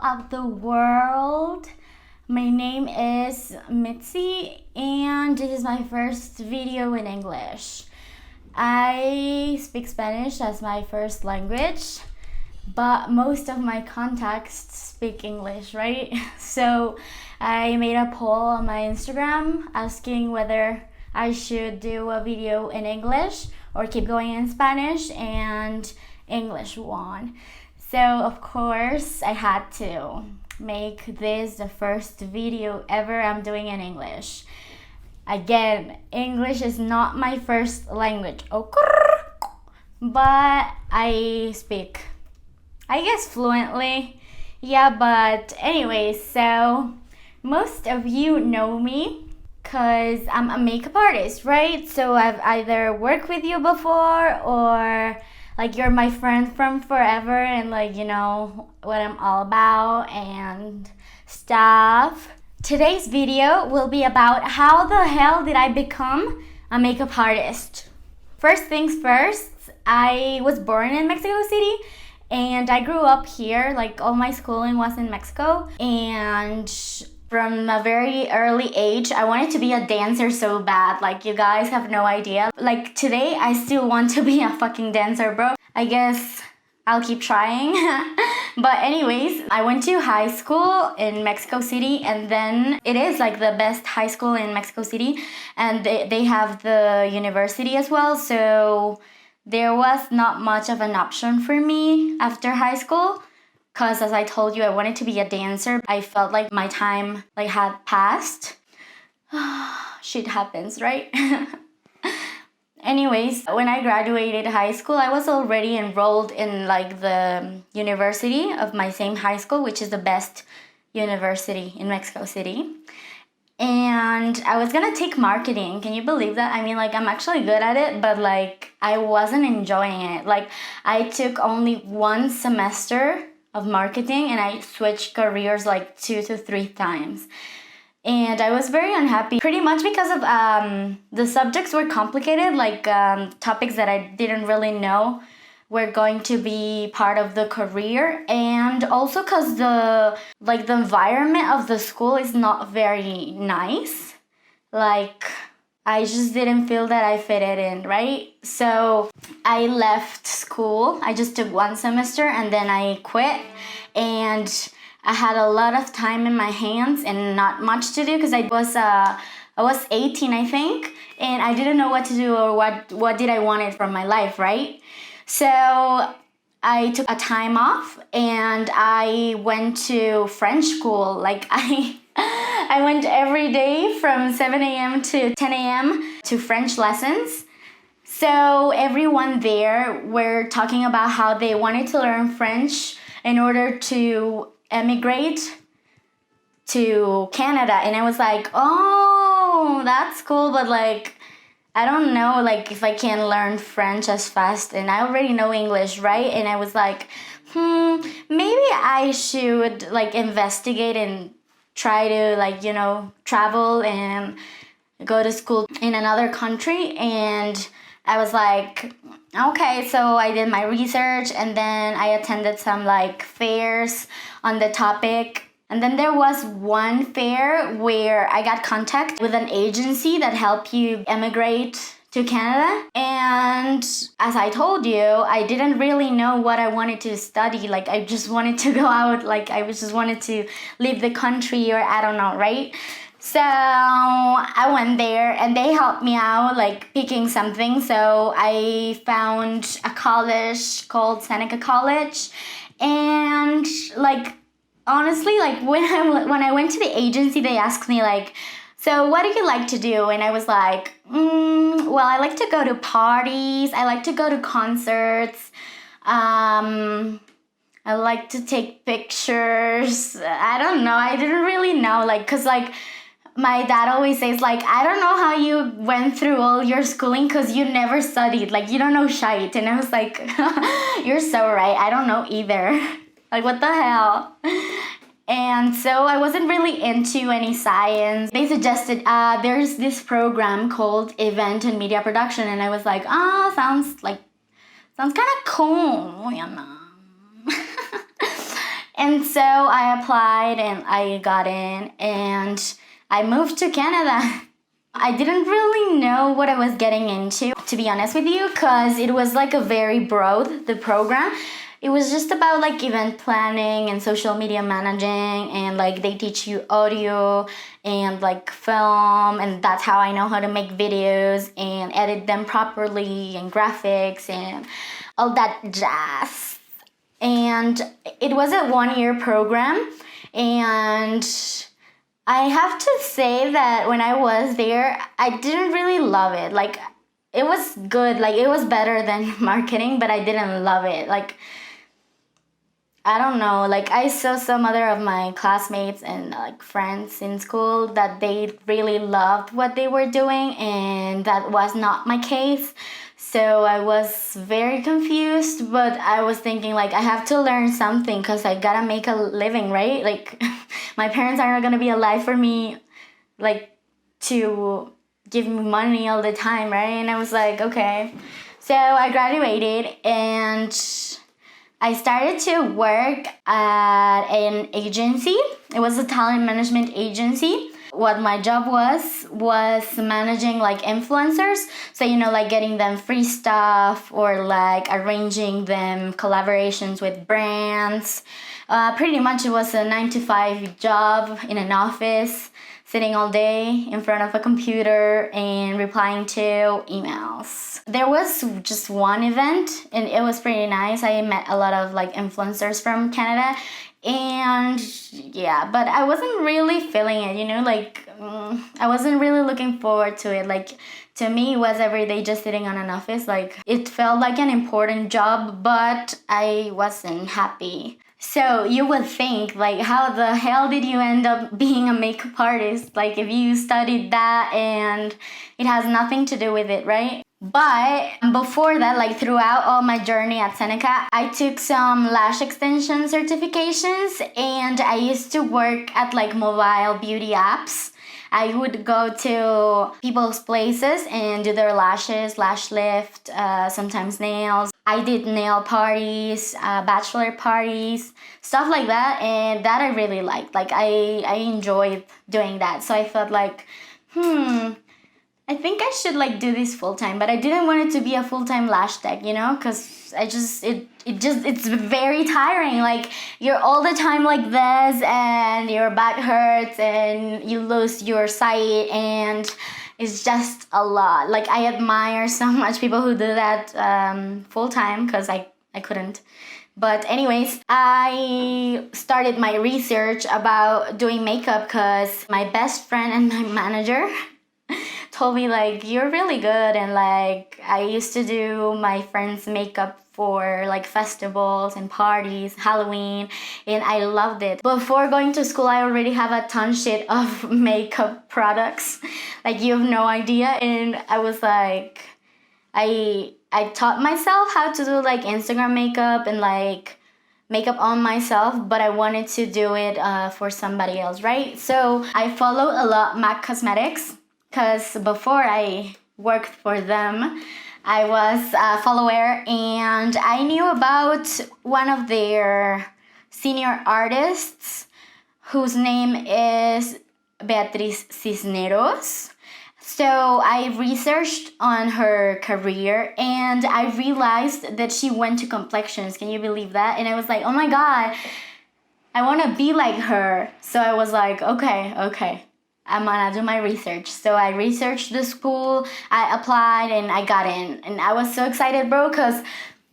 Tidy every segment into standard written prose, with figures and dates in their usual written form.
of the world. My name is Mitzi and this is my first video in English. I speak Spanish as my first language, but most of my contacts speak English, right? So I made a poll on my Instagram asking whether I should do a video in English or keep going in Spanish, and English won. So of course I had to make this the first video ever I'm doing in English. Again, English is not my first language, but I speak, I guess, fluently. Yeah, but anyways, so most of you know me because I'm a makeup artist, right? So I've either worked with you before or like you're my friend from forever and like you know what I'm all about and stuff. Today's video will be about how the hell did I become a makeup artist. First things first, I was born in Mexico City and I grew up here. Like all my schooling was in Mexico, and from a very early age, I wanted to be a dancer so bad. Like, you guys have no idea. Like, today, I still want to be a fucking dancer, bro. I guess I'll keep trying. But anyways, I went to high school in Mexico City, and then it is like the best high school in Mexico City. And they have the university as well. So there was not much of an option for me after high school. Because as I told you, I wanted to be a dancer. I felt like my time had passed. Shit happens, right? Anyways, when I graduated high school, I was already enrolled in like the university of my same high school, which is the best university in Mexico City. And I was gonna take marketing. Can you believe that? I mean, like, I'm actually good at it, but like, I wasn't enjoying it. Like, I took only one semester of marketing and I switched careers like 2 to 3 times. And I was very unhappy, pretty much because of the subjects were complicated, like topics that I didn't really know were going to be part of the career, and also because the environment of the school is not very nice. Like, I just didn't feel that I fitted in, right? So I left school. I just took one semester and then I quit. And I had a lot of time in my hands and not much to do because I was 18, I think, and I didn't know what to do or what did I want from my life, right? So I took a time off and I went to French school. Like I went every day from 7 a.m. to 10 a.m. to French lessons. So everyone there were talking about how they wanted to learn French in order to emigrate to Canada. And I was like, oh, that's cool, but like, I don't know like if I can learn French as fast, and I already know English, right? And I was like, maybe I should like investigate and try to like, you know, travel and go to school in another country. And I was like, okay, so I did my research and then I attended some like fairs on the topic. And then there was one fair where I got contact with an agency that helped you emigrate to Canada. And as I told you, I didn't really know what I wanted to study. Like, I just wanted to go out, like I just wanted to leave the country, or I don't know, right? So I went there and they helped me out like picking something. So I found a college called Seneca College. And like, honestly, like when I went to the agency, they asked me like, so what do you like to do? And I was like, well, I like to go to parties. I like to go to concerts. I like to take pictures. I don't know. I didn't really know, like, cause like my dad always says like, I don't know how you went through all your schooling because you never studied. Like, you don't know shite. And I was like, you're so right. I don't know either. Like, what the hell? And so I wasn't really into any science. They suggested there's this program called Event and Media Production, and I was like, sounds kind of cool, you know. And so I applied and I got in and I moved to Canada. I didn't really know what I was getting into, to be honest with you, because it was like a very broad, the program. It was just about like event planning and social media managing, and like they teach you audio and like film, and that's how I know how to make videos and edit them properly, and graphics and all that jazz. And it was a 1-year program, and I have to say that when I was there, I didn't really love it. Like, it was good, like it was better than marketing, but I didn't love it. Like, I don't know, like I saw some other of my classmates and like friends in school that they really loved what they were doing, and that was not my case. So I was very confused, but I was thinking like I have to learn something because I gotta make a living, right? Like my parents aren't gonna be alive for me like to give me money all the time, right? And I was like, okay. So I graduated and I started to work at an agency. It was a talent management agency. What my job was managing like influencers. So, you know, like getting them free stuff or like arranging them collaborations with brands. Pretty much it was a 9 to 5 job in an office, sitting all day in front of a computer and replying to emails. There was just one event and it was pretty nice. I met a lot of like influencers from Canada, and yeah, but I wasn't really feeling it, you know, like I wasn't really looking forward to it. Like, to me it was every day just sitting on an office. Like, it felt like an important job, but I wasn't happy. So you would think, like, how the hell did you end up being a makeup artist? Like, if you studied that and it has nothing to do with it, right? But before that, like throughout all my journey at Seneca, I took some lash extension certifications, and I used to work at like mobile beauty apps. I would go to people's places and do their lashes, lash lift, sometimes nails. I did nail parties, bachelor parties, stuff like that, and that I really liked. Like, I enjoyed doing that. So I felt like, I think I should like do this full time, but I didn't want it to be a full time lash tech, you know, because it's very tiring. Like, you're all the time like this, and your back hurts, and you lose your sight, and it's just a lot. Like, I admire so much people who do that full time, because I couldn't. But anyways, I started my research about doing makeup because my best friend and my manager told me like, you're really good, and like I used to do my friends' makeup for like festivals and parties, Halloween, and I loved it. Before going to school, I already have a ton shit of makeup products, like you have no idea. And I was like, I taught myself how to do like Instagram makeup and like makeup on myself, but I wanted to do it for somebody else, right? So I follow a lot MAC Cosmetics, because before I worked for them, I was a follower, and I knew about one of their senior artists whose name is Beatriz Cisneros. So I researched on her career, and I realized that she went to complexions. Can you believe that? And I was like, oh my God, I want to be like her. So I was like, okay, I'm gonna do my research. So I researched the school, I applied, and I got in. And I was so excited, bro, because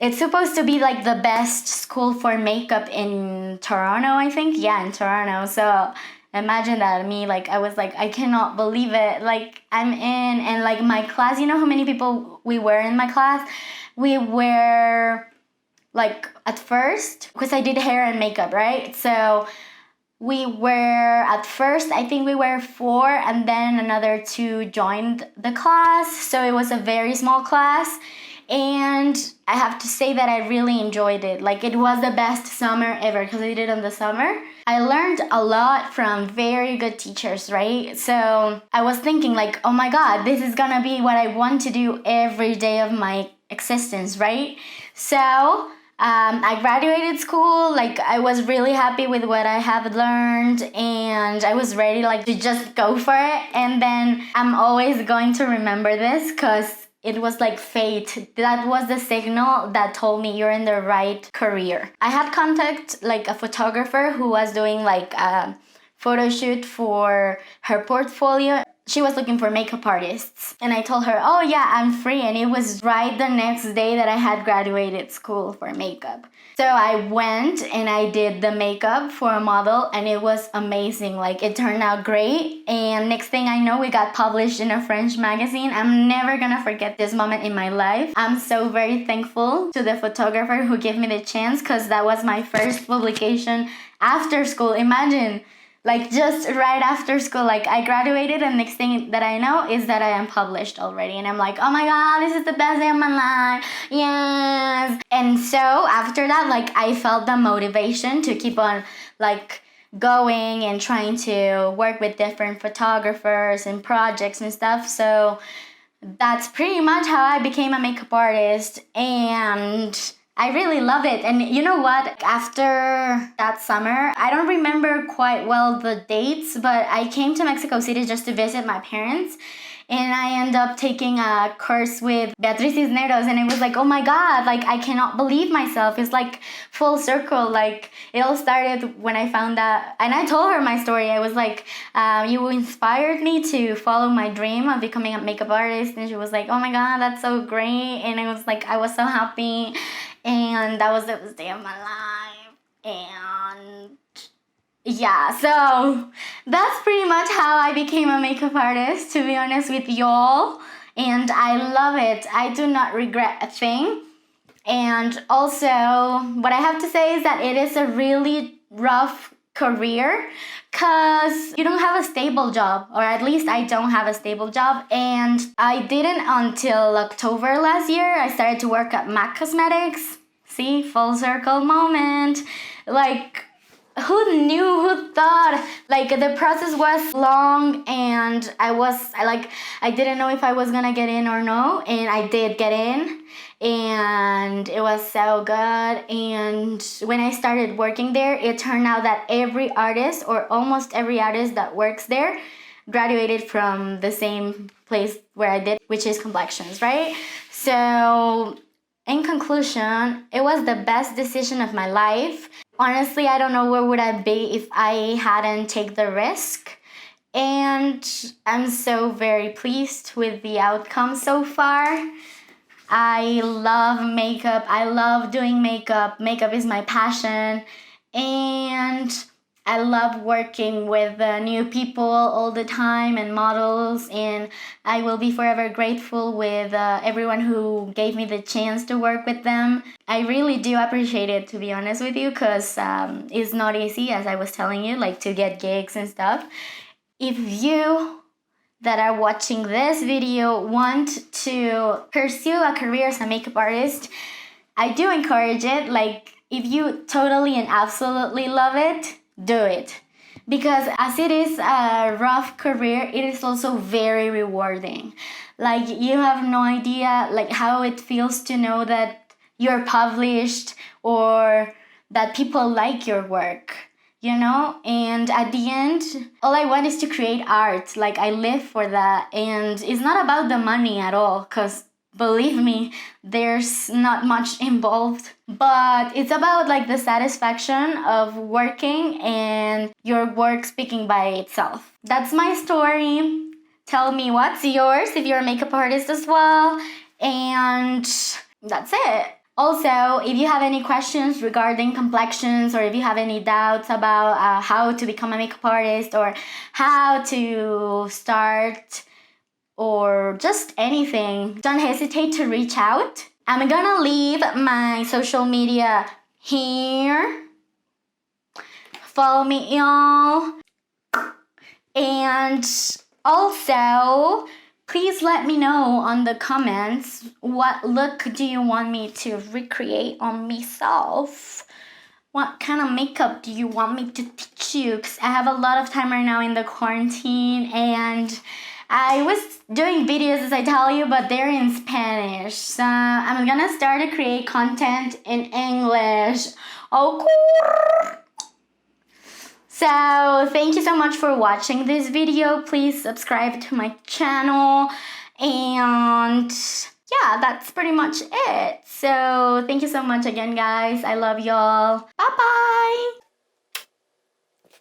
it's supposed to be like the best school for makeup in Toronto, I think. Yeah, in Toronto. So imagine that, me, like, I was like, I cannot believe it. Like, I'm in, and like my class, you know how many people we were in my class? We were like, at first, because I did hair and makeup, right? So we were, at first, I think we were 4, and then another 2 joined the class. So it was a very small class. And I have to say that I really enjoyed it. Like, it was the best summer ever, because I did it in the summer. I learned a lot from very good teachers, right? So I was thinking like, oh my God, this is gonna be what I want to do every day of my existence, right? So I graduated school, like I was really happy with what I have learned, and I was ready like to just go for it. And then I'm always going to remember this because it was like fate. That was the signal that told me you're in the right career. I had contact like a photographer who was doing like a photo shoot for her portfolio. She was looking for makeup artists, and I told her, oh yeah, I'm free. And it was right the next day that I had graduated school for makeup. So I went and I did the makeup for a model, and it was amazing. Like, it turned out great, and next thing I know, we got published in a French magazine. I'm never gonna forget this moment in my life. I'm so very thankful to the photographer who gave me the chance, because that was my first publication after school. Imagine, like, just right after school, like, I graduated, and next thing that I know is that I am published already. And I'm like, oh my god, this is the best day of my life. Yes. And so after that, like, I felt the motivation to keep on, like, going and trying to work with different photographers and projects and stuff. So that's pretty much how I became a makeup artist, and I really love it. And you know what? After that summer, I don't remember quite well the dates, but I came to Mexico City just to visit my parents. And I ended up taking a course with Beatriz Cisneros, and it was like, oh my god, like, I cannot believe myself. It's like full circle. Like, it all started when I found that, and I told her my story. I was like, you inspired me to follow my dream of becoming a makeup artist. And she was like, oh my god, that's so great. And I was like, I was so happy. And that was the best day of my life. And yeah, so that's pretty much how I became a makeup artist, to be honest with y'all. And I love it. I do not regret a thing. And also, what I have to say is that it is a really rough career, because you don't have a stable job, or at least I don't have a stable job. And I didn't until October last year. I started to work at MAC Cosmetics. See, full circle moment. Like, who knew, who thought? Like, the process was long, and I didn't know if I was gonna get in or no, and I did get in, and it was so good. And when I started working there, it turned out that every artist, or almost every artist that works there, graduated from the same place where I did, which is Complexions, right? So in conclusion, it was the best decision of my life. Honestly, I don't know where would I be if I hadn't taken the risk. And I'm so very pleased with the outcome so far. I love makeup. I love doing makeup. Makeup is my passion. And I love working with new people all the time and models, and I will be forever grateful with everyone who gave me the chance to work with them. I really do appreciate it, to be honest with you, because it's not easy, as I was telling you, like, to get gigs and stuff. If you that are watching this video want to pursue a career as a makeup artist, I do encourage it. Like, if you totally and absolutely love it, do it. Because as it is a rough career, it is also very rewarding. Like, you have no idea like how it feels to know that you're published, or that people like your work, you know? And at the end, all I want is to create art. Like, I live for that. And it's not about the money at all, because believe me, there's not much involved, but it's about like the satisfaction of working and your work speaking by itself. That's my story. Tell me what's yours if you're a makeup artist as well. And that's it. Also, if you have any questions regarding Complexions, or if you have any doubts about how to become a makeup artist, or how to start, or just anything, don't hesitate to reach out. I'm gonna leave my social media here. Follow me, y'all. And also, please let me know on the comments, what look do you want me to recreate on myself? What kind of makeup do you want me to teach you? Because I have a lot of time right now in the quarantine, and I was doing videos as I tell you, but they're in Spanish. So I'm gonna start to create content in English. Oh, cool. So thank you so much for watching this video. Please subscribe to my channel. And yeah, that's pretty much it. So thank you so much again, guys. I love y'all. Bye-bye.